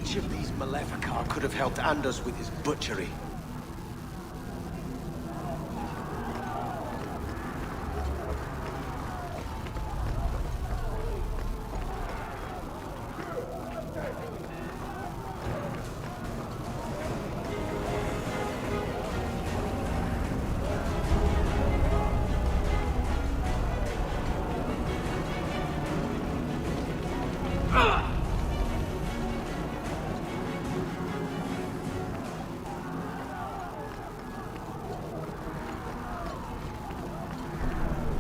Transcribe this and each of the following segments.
Which of these Maleficar could have helped Anders with his butchery?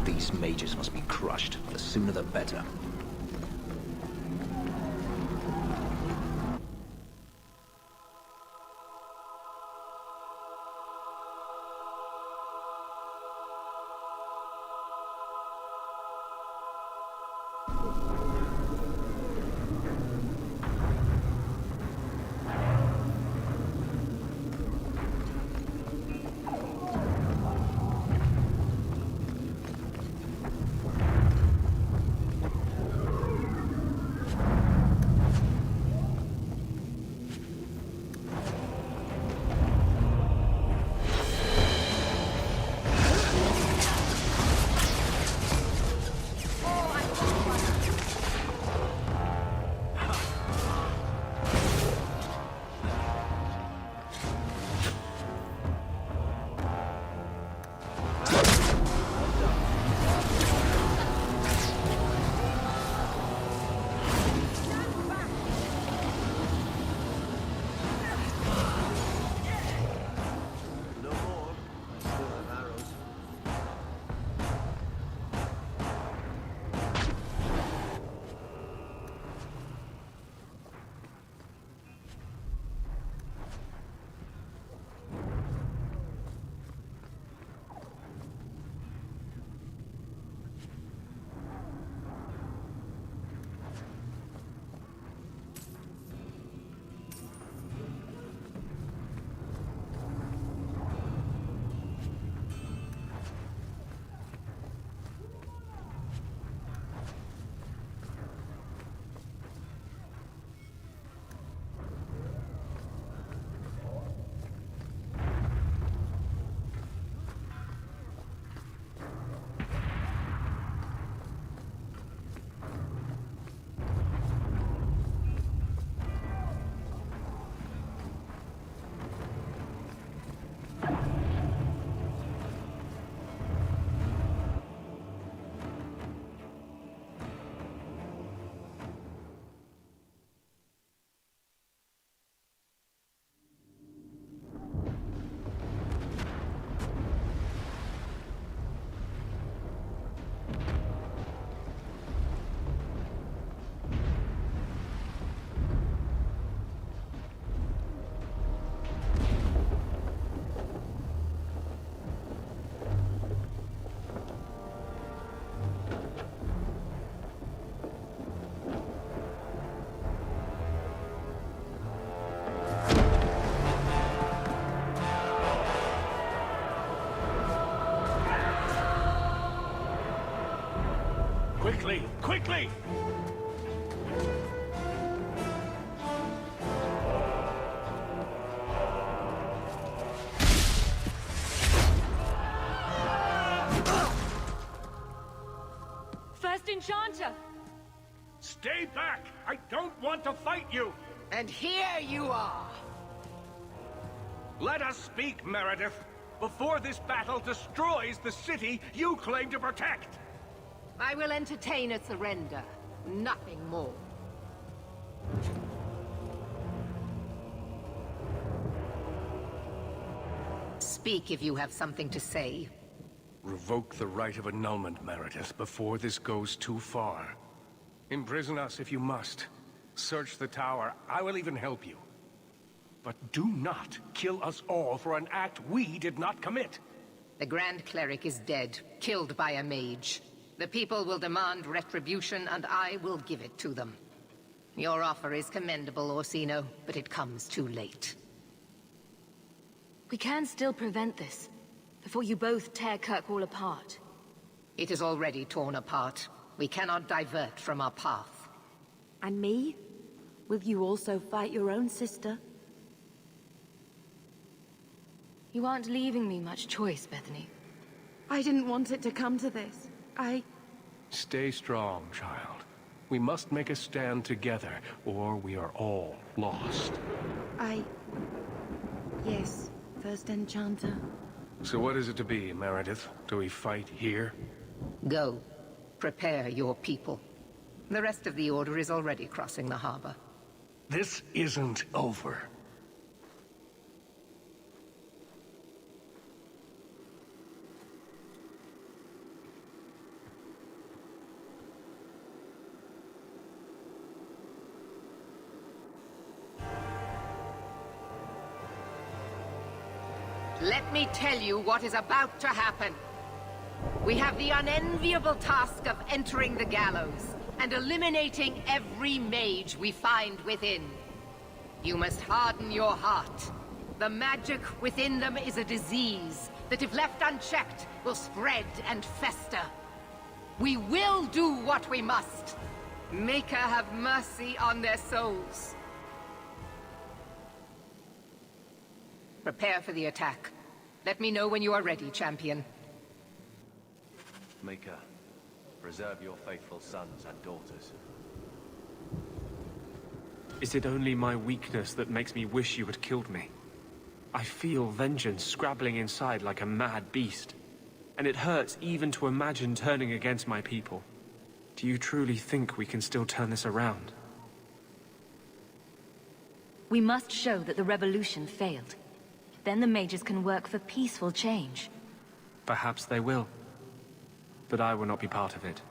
These mages must be crushed. The sooner the better. Quickly! Quickly! First Enchanter! Stay back! I don't want to fight you! And here you are! Let us speak, Meredith, before this battle destroys the city you claim to protect! I will entertain a surrender. Nothing more. Speak if you have something to say. Revoke the right of annulment, Meredith, before this goes too far. Imprison us if you must. Search the tower. I will even help you. But do not kill us all for an act we did not commit. The Grand Cleric is dead, killed by a mage. The people will demand retribution, and I will give it to them. Your offer is commendable, Orsino, but it comes too late. We can still prevent this, before you both tear Kirkwall apart. It is already torn apart. We cannot divert from our path. And me? Will you also fight your own sister? You aren't leaving me much choice, Bethany. I didn't want it to come to this. Stay strong, child. We must make a stand together, or we are all lost. Yes, First Enchanter. So what is it to be, Meredith? Do we fight here? Go. Prepare your people. The rest of the Order is already crossing the harbor. This isn't over. Let me tell you what is about to happen. We have the unenviable task of entering the gallows and eliminating every mage we find within. You must harden your heart. The magic within them is a disease that, if left unchecked, will spread and fester. We will do what we must. Maker have mercy on their souls. Prepare for the attack. Let me know when you are ready, champion. Maker, preserve your faithful sons and daughters. Is it only my weakness that makes me wish you had killed me? I feel vengeance scrabbling inside like a mad beast. And it hurts even to imagine turning against my people. Do you truly think we can still turn this around? We must show that the revolution failed. Then the mages can work for peaceful change. Perhaps they will. But I will not be part of it.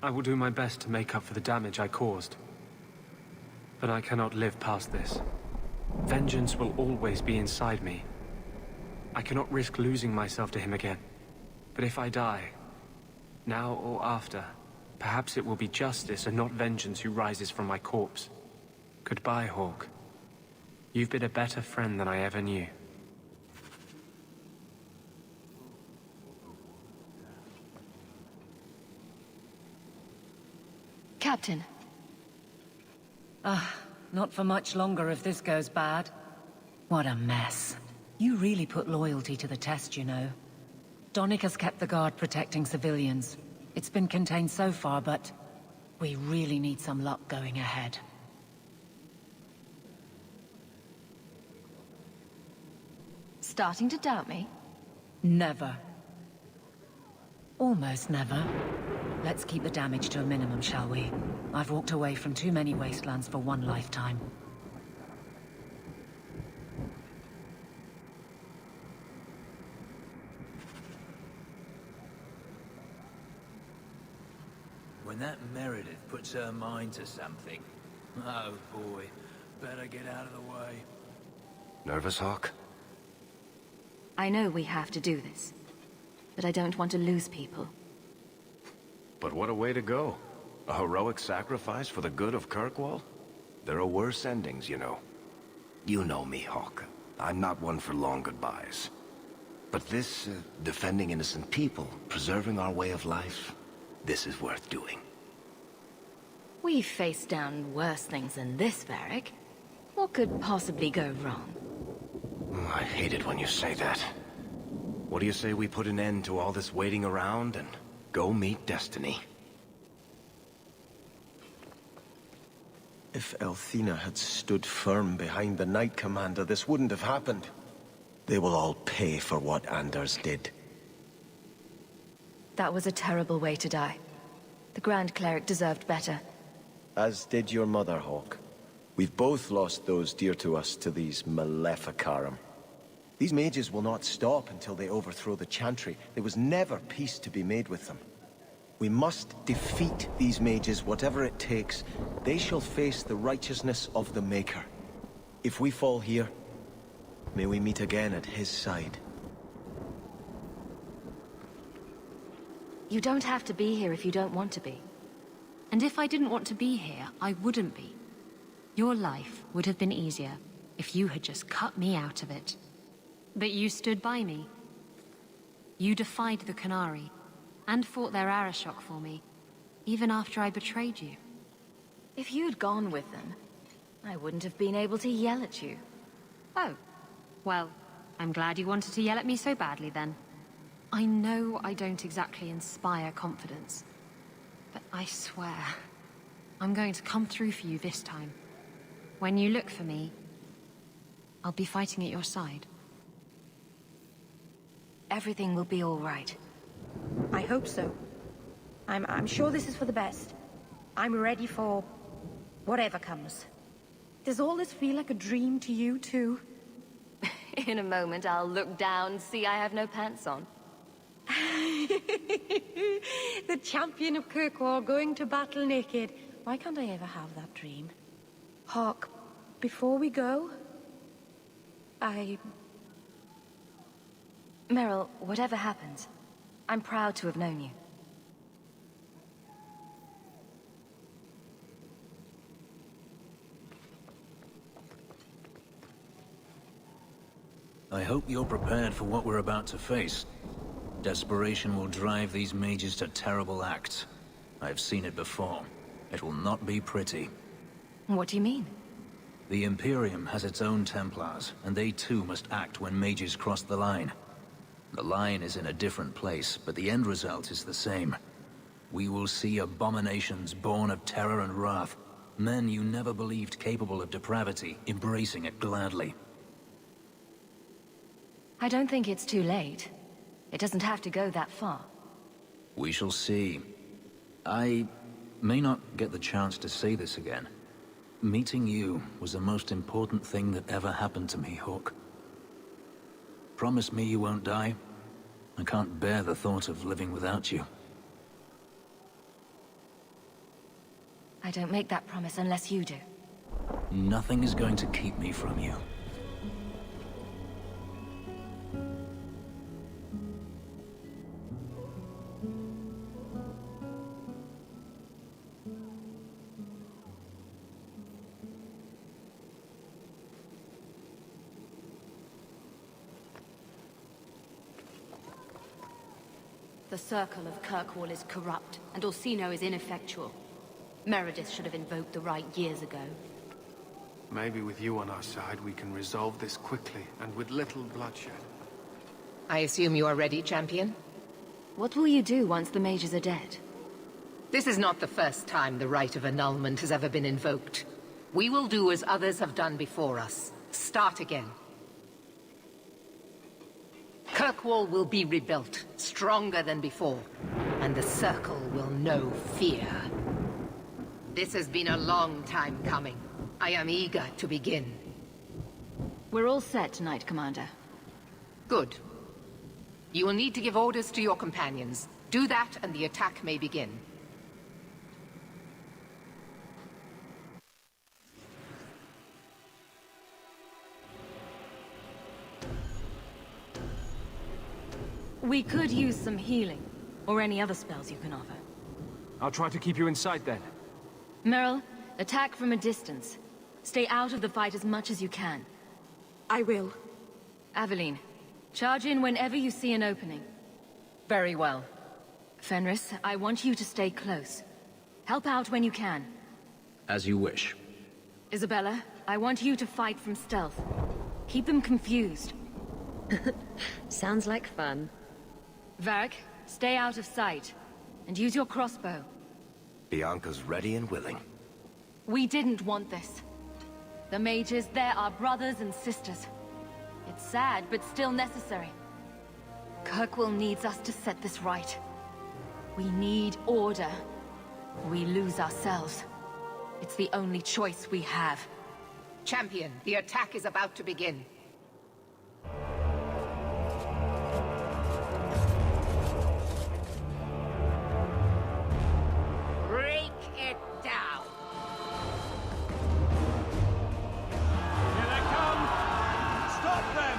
I will do my best to make up for the damage I caused. But I cannot live past this. Vengeance will always be inside me. I cannot risk losing myself to him again. But if I die, now or after, perhaps it will be justice and not vengeance who rises from my corpse. Goodbye, Hawke. You've been a better friend than I ever knew. Captain. Not for much longer if this goes bad. What a mess. You really put loyalty to the test, you know. Donnic has kept the guard protecting civilians. It's been contained so far, but we really need some luck going ahead. Starting to doubt me? Never. Almost never. Let's keep the damage to a minimum, shall we? I've walked away from too many wastelands for one lifetime. When that Meredith puts her mind to something, oh boy, better get out of the way. Nervous, Hawke? I know we have to do this, but I don't want to lose people. But what a way to go. A heroic sacrifice for the good of Kirkwall? There are worse endings, you know. You know me, Hawke. I'm not one for long goodbyes. But this, defending innocent people, preserving our way of life, this is worth doing. We've faced down worse things than this, Varric. What could possibly go wrong? I hate it when you say that. What do you say we put an end to all this waiting around and go meet destiny? If Elthina had stood firm behind the Knight Commander, this wouldn't have happened. They will all pay for what Anders did. That was a terrible way to die. The Grand Cleric deserved better. As did your mother, Hawke. We've both lost those dear to us to these Maleficarum. These mages will not stop until they overthrow the Chantry. There was never peace to be made with them. We must defeat these mages, whatever it takes. They shall face the righteousness of the Maker. If we fall here, may we meet again at his side. You don't have to be here if you don't want to be. And if I didn't want to be here, I wouldn't be. Your life would have been easier if you had just cut me out of it. But you stood by me. You defied the Qunari, and fought their Arashok for me, even after I betrayed you. If you'd gone with them, I wouldn't have been able to yell at you. Oh. Well, I'm glad you wanted to yell at me so badly then. I know I don't exactly inspire confidence, but I swear, I'm going to come through for you this time. When you look for me, I'll be fighting at your side. Everything will be all right. I hope so. I'm sure this is for the best. I'm ready for whatever comes. Does all this feel like a dream to you, too? In a moment, I'll look down and see I have no pants on. The champion of Kirkwall going to battle naked. Why can't I ever have that dream? Hawke, before we go, Meryl, whatever happens, I'm proud to have known you. I hope you're prepared for what we're about to face. Desperation will drive these mages to terrible acts. I've seen it before. It will not be pretty. What do you mean? The Imperium has its own Templars, and they too must act when mages cross the line. The line is in a different place, but the end result is the same. We will see abominations born of terror and wrath. Men you never believed capable of depravity, embracing it gladly. I don't think it's too late. It doesn't have to go that far. We shall see. I may not get the chance to say this again. Meeting you was the most important thing that ever happened to me, Hawke. Promise me you won't die. I can't bear the thought of living without you. I don't make that promise unless you do. Nothing is going to keep me from you. The circle of Kirkwall is corrupt, and Orsino is ineffectual. Meredith should have invoked the right years ago. Maybe with you on our side, we can resolve this quickly, and with little bloodshed. I assume you are ready, champion? What will you do once the mages are dead? This is not the first time the rite of annulment has ever been invoked. We will do as others have done before us. Start again. Kirkwall will be rebuilt, stronger than before, and the Circle will know fear. This has been a long time coming. I am eager to begin. We're all set tonight, Commander. Good. You will need to give orders to your companions. Do that, and the attack may begin. We could use some healing, or any other spells you can offer. I'll try to keep you in sight then. Meryl, attack from a distance. Stay out of the fight as much as you can. I will. Aveline, charge in whenever you see an opening. Very well. Fenris, I want you to stay close. Help out when you can. As you wish. Isabella, I want you to fight from stealth. Keep them confused. Sounds like fun. Varric, stay out of sight. And use your crossbow. Bianca's ready and willing. We didn't want this. The mages, they're our brothers and sisters. It's sad, but still necessary. Kirkwall needs us to set this right. We need order. We lose ourselves. It's the only choice we have. Champion, the attack is about to begin. Break it down! Here they come! Stop them!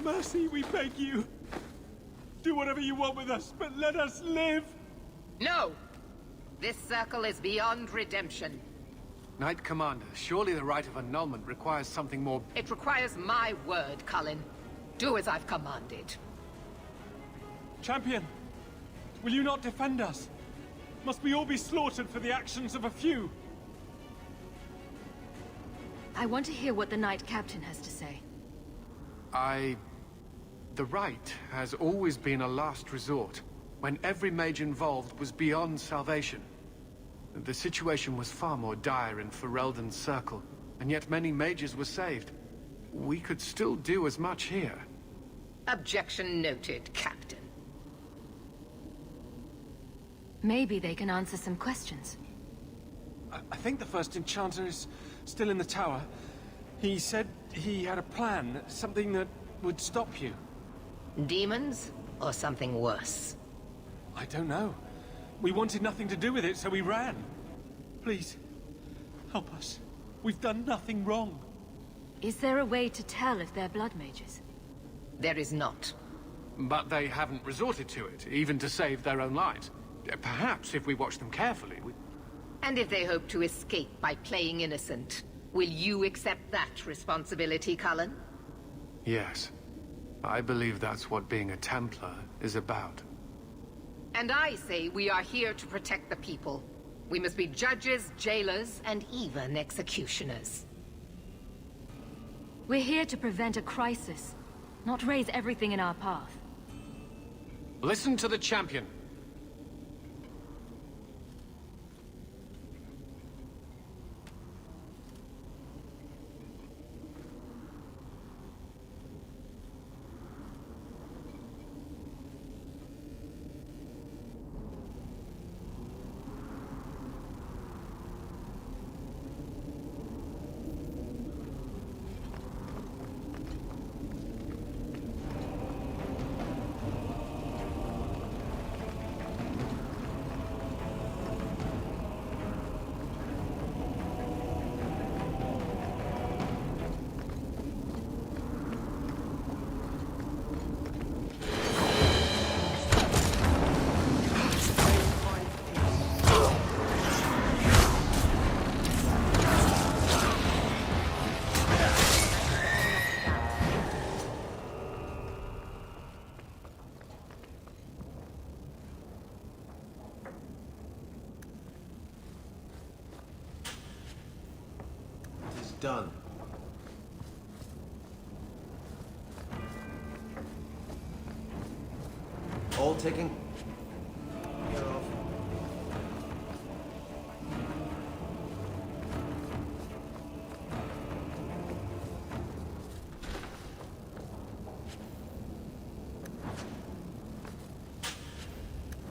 mercy, we beg you. Do whatever you want with us, but let us live! No! This circle is beyond redemption. Knight Commander, surely the rite of annulment requires something more... It requires my word, Cullen. Do as I've commanded. Champion, will you not defend us? Must we all be slaughtered for the actions of a few? I want to hear what the Knight Captain has to say. The rite has always been a last resort, when every mage involved was beyond salvation. The situation was far more dire in Ferelden's circle, and yet many mages were saved. We could still do as much here. Objection noted, Captain. Maybe they can answer some questions. I think the first enchanter is still in the tower. He said he had a plan, something that would stop you. Demons, or something worse? I don't know. We wanted nothing to do with it, so we ran. Please, help us. We've done nothing wrong. Is there a way to tell if they're blood mages? There is not. But they haven't resorted to it, even to save their own lives. Perhaps if we watch them carefully, we... And if they hope to escape by playing innocent, will you accept that responsibility, Cullen? Yes. I believe that's what being a Templar is about. And I say we are here to protect the people. We must be judges, jailers, and even executioners. We're here to prevent a crisis, not raise everything in our path. Listen to the champion. Done. All taken care of.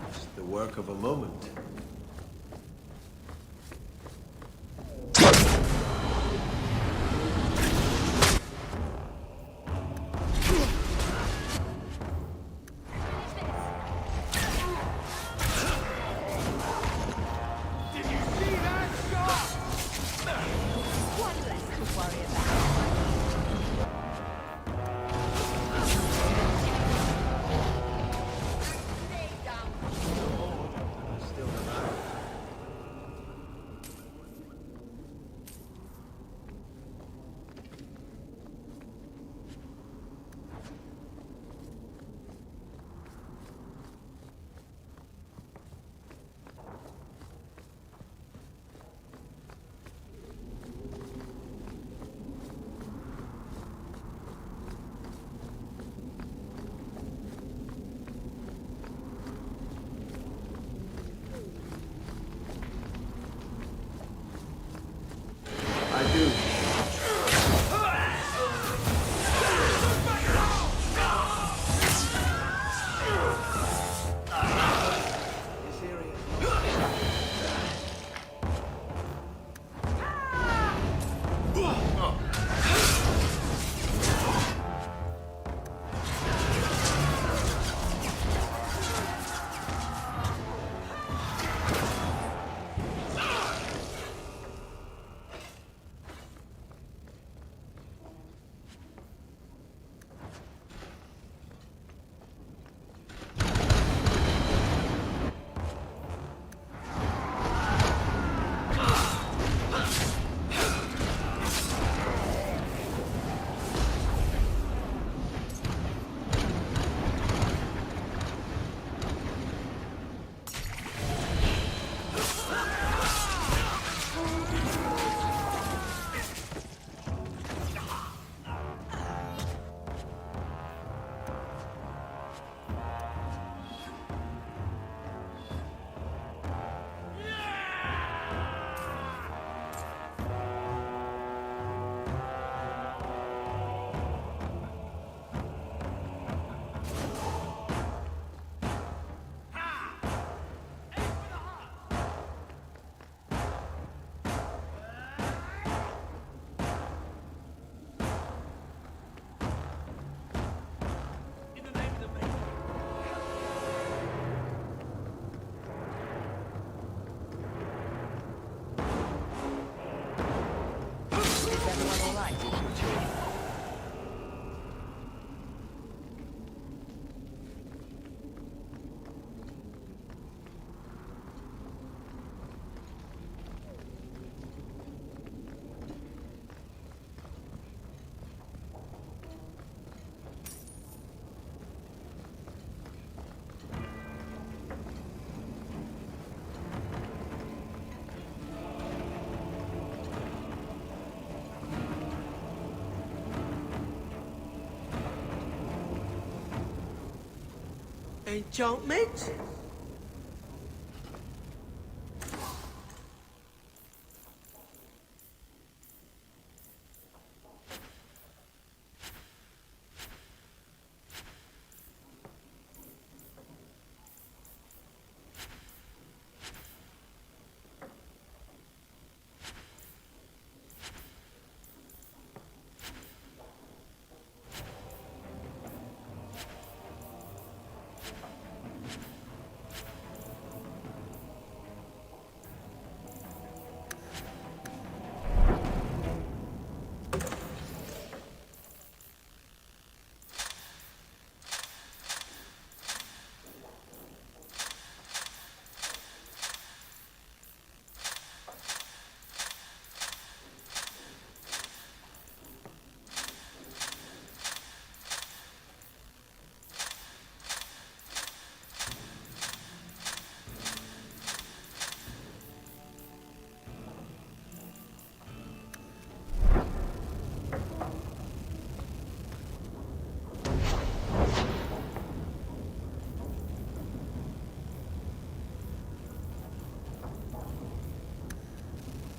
It's the work of a moment. Still Enchantment?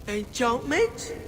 Enchantment?